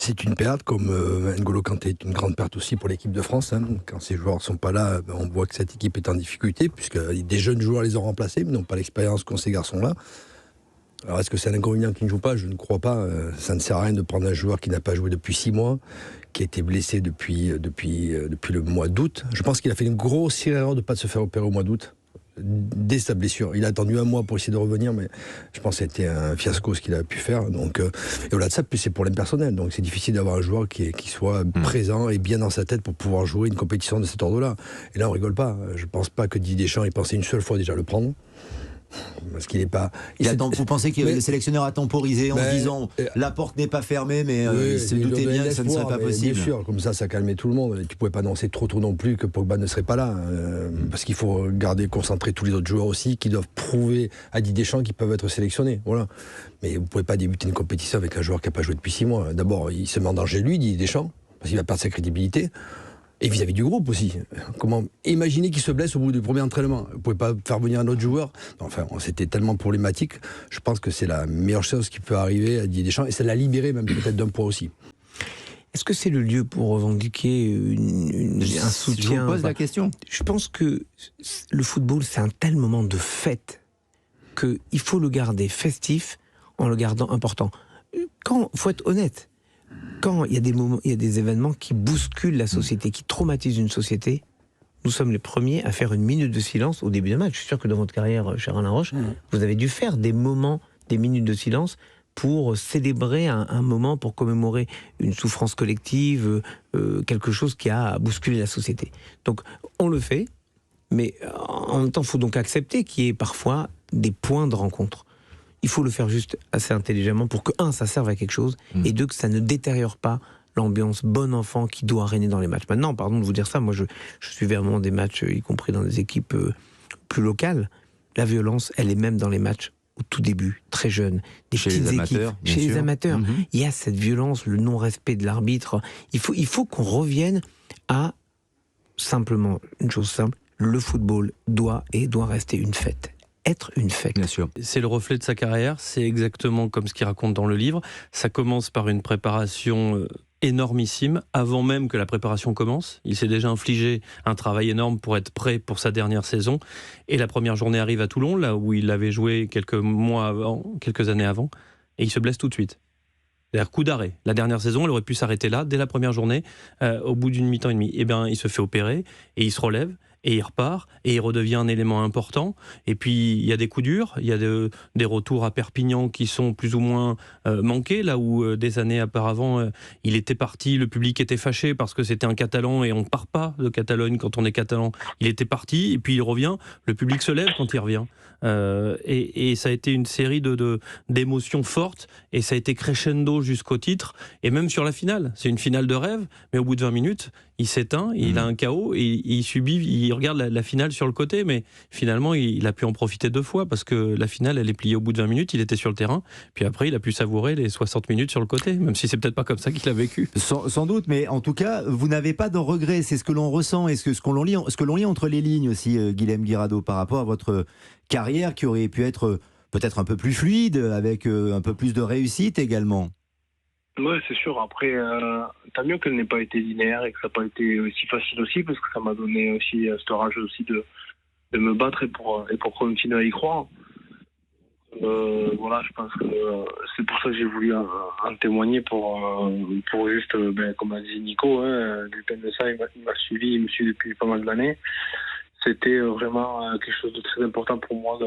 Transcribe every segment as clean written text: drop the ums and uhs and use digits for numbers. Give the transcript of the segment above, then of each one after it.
C'est une perte, comme N'Golo Kanté est une grande perte aussi pour l'équipe de France. Quand ces joueurs ne sont pas là, on voit que cette équipe est en difficulté, puisque des jeunes joueurs les ont remplacés, mais n'ont pas l'expérience qu'ont ces garçons-là. Alors est-ce que c'est un inconvénient qui ne joue pas ? Je ne crois pas. Ça ne sert à rien de prendre un joueur qui n'a pas joué depuis 6 mois, qui a été blessé depuis le mois d'août. Je pense qu'il a fait une grosse erreur de ne pas se faire opérer au mois d'août, dès sa blessure. Il a attendu 1 mois pour essayer de revenir, mais je pense que c'était un fiasco ce qu'il a pu faire. Donc, et au-delà de ça, plus c'est pour l'impersonnel. Donc c'est difficile d'avoir un joueur qui soit présent et bien dans sa tête pour pouvoir jouer une compétition de cet ordre-là. Et là, on rigole pas. Je pense pas que Didier Deschamps ait pensé une seule fois déjà le prendre. Parce qu'il n'est pas. Vous pensez que le sélectionneur a temporisé en se disant la porte n'est pas fermée, mais il se doutait bien que ça ne serait pas possible. Bien sûr, comme ça calmait tout le monde. Tu ne pouvais pas annoncer trop tôt non plus que Pogba ne serait pas là. Parce qu'il faut concentrer tous les autres joueurs aussi qui doivent prouver à Didier Deschamps qu'ils peuvent être sélectionnés. Voilà. Mais vous ne pouvez pas débuter une compétition avec un joueur qui n'a pas joué depuis 6 mois. D'abord, il se met en danger lui, Didier Deschamps, parce qu'il va perdre sa crédibilité. Et vis-à-vis du groupe aussi. Comment imaginer qu'il se blesse au bout du premier entraînement ? Vous ne pouvez pas faire venir un autre joueur ? Enfin, c'était tellement problématique. Je pense que c'est la meilleure chose qui peut arriver à Didier Deschamps. Et ça l'a libéré même peut-être d'un poids aussi. Est-ce que c'est le lieu pour revendiquer un soutien ? Je vous pose la question. Je pense que le football, c'est un tel moment de fête qu'il faut le garder festif en le gardant important. Faut être honnête. Quand il y a des moments, il y a des événements qui bousculent la société, qui traumatisent une société, nous sommes les premiers à faire une minute de silence au début d'un match. Je suis sûr que dans votre carrière, cher Alain Roche, vous avez dû faire des moments, des minutes de silence pour célébrer un moment, pour commémorer une souffrance collective, quelque chose qui a bousculé la société. Donc, on le fait, mais en même temps, il faut donc accepter qu'il y ait parfois des points de rencontre. Il faut le faire juste assez intelligemment pour que, ça serve à quelque chose, et deux, que ça ne détériore pas l'ambiance bon enfant qui doit régner dans les matchs. Maintenant, pardon de vous dire ça, moi je suivais un moment des matchs, y compris dans des équipes plus locales. La violence, elle est même dans les matchs au tout début, très jeunes, des petites équipes, chez les amateurs. Il y a cette violence, le non-respect de l'arbitre. Il faut qu'on revienne à simplement une chose simple, le football doit rester une fête. Être une fête. Bien sûr. C'est le reflet de sa carrière, c'est exactement comme ce qu'il raconte dans le livre. Ça commence par une préparation énormissime, avant même que la préparation commence. Il s'est déjà infligé un travail énorme pour être prêt pour sa dernière saison. Et la première journée arrive à Toulon, là où il avait joué quelques années avant, et il se blesse tout de suite. C'est-à-dire coup d'arrêt. La dernière saison, elle aurait pu s'arrêter là, dès la première journée, au bout d'une mi-temps et demie. Eh bien, il se fait opérer, et il se relève, et il repart, et il redevient un élément important. Et puis, il y a des coups durs, il y a des retours à Perpignan qui sont plus ou moins manqués, là où des années auparavant, il était parti, le public était fâché parce que c'était un Catalan, et on ne part pas de Catalogne quand on est Catalan. Il était parti, et puis il revient, le public se lève quand il revient. Et ça a été une série d'émotions fortes, et ça a été crescendo jusqu'au titre, et même sur la finale. C'est une finale de rêve, mais au bout de 20 minutes, il s'éteint, il a un KO, et il regarde la finale sur le côté, mais finalement, il a pu en profiter 2 fois, parce que la finale, elle est pliée au bout de 20 minutes, il était sur le terrain, puis après, il a pu savourer les 60 minutes sur le côté, même si c'est peut-être pas comme ça qu'il a vécu. Sans doute, mais en tout cas, vous n'avez pas de regrets, c'est ce que l'on ressent, et ce que l'on lit entre les lignes aussi, Guilhem Guirado, par rapport à votre carrière qui aurait pu être peut-être un peu plus fluide, avec un peu plus de réussite également. Ouais, c'est sûr. Après, tant mieux qu'elle n'ait pas été linéaire et que ça n'a pas été aussi facile aussi, parce que ça m'a donné aussi cette rage aussi de me battre et pour continuer à y croire. Voilà, je pense que c'est pour ça que j'ai voulu en témoigner pour juste, comme a dit Nico, du thème de ça, il m'a suivi, il me suit depuis pas mal d'années. C'était vraiment quelque chose de très important pour moi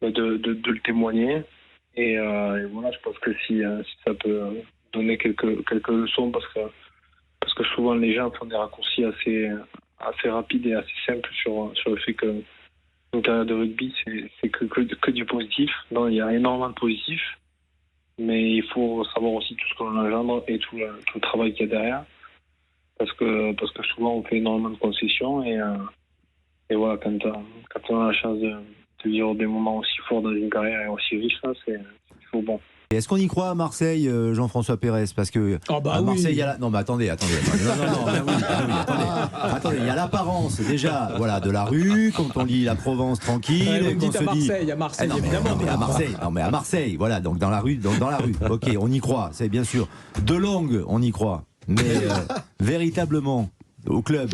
de le témoigner. Et voilà, je pense que si ça peut donner quelques leçons, parce que souvent les gens font des raccourcis assez rapides et assez simples sur le fait que une carrière de rugby, c'est que du positif. Non, il y a énormément de positif, mais il faut savoir aussi tout ce qu'on engendre et tout le travail qu'il y a derrière. Parce que souvent on fait énormément de concessions, et voilà, quand on a la chance de vivre des moments aussi forts dans une carrière et aussi riche, là, c'est bon. Et est-ce qu'on y croit à Marseille, Jean-François Pérez? Parce que à Marseille, il y a la... Non, mais attendez. Non, attendez, il y a l'apparence déjà, voilà, de la rue, quand on lit la Provence tranquille, qu'on se dit... À Marseille, évidemment. Mais à Marseille, voilà, donc dans la rue, ok, on y croit, c'est bien sûr. De langue, on y croit, mais véritablement, au club...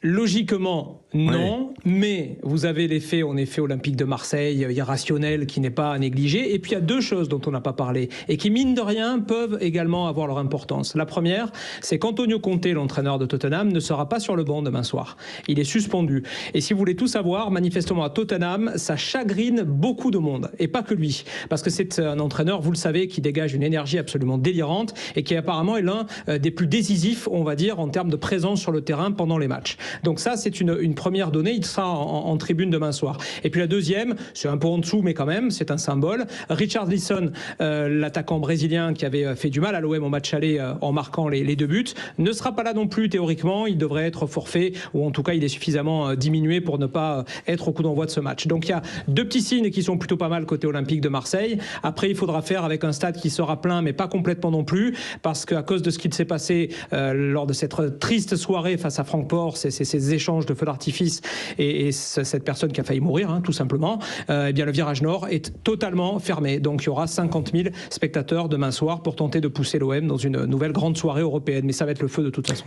Logiquement, non, mais vous avez l'effet, en effet, olympique de Marseille, irrationnel, qui n'est pas à négliger. Et puis il y a deux choses dont on n'a pas parlé, et qui, mine de rien, peuvent également avoir leur importance. La première, c'est qu'Antonio Conte, l'entraîneur de Tottenham, ne sera pas sur le banc demain soir. Il est suspendu. Et si vous voulez tout savoir, manifestement à Tottenham, ça chagrine beaucoup de monde, et pas que lui. Parce que c'est un entraîneur, vous le savez, qui dégage une énergie absolument délirante, et qui apparemment est l'un des plus décisifs, on va dire, en termes de présence sur le terrain pendant les matchs. Donc ça, c'est une première donnée. Il sera en tribune demain soir. Et puis la deuxième, c'est un peu en dessous, mais quand même, c'est un symbole. Richarlison, l'attaquant brésilien qui avait fait du mal à l'OM au match aller en marquant les 2 buts, ne sera pas là non plus théoriquement. Il devrait être forfait, ou en tout cas, il est suffisamment diminué pour ne pas être au coup d'envoi de ce match. Donc il y a 2 petits signes qui sont plutôt pas mal côté olympique de Marseille. Après, il faudra faire avec un stade qui sera plein, mais pas complètement non plus, parce qu'à cause de ce qui s'est passé lors de cette triste soirée face à Francfort, ces échanges de feux d'artifice et cette personne qui a failli mourir, tout simplement, eh bien le virage nord est totalement fermé. Donc il y aura 50 000 spectateurs demain soir pour tenter de pousser l'OM dans une nouvelle grande soirée européenne. Mais ça va être le feu de toute façon.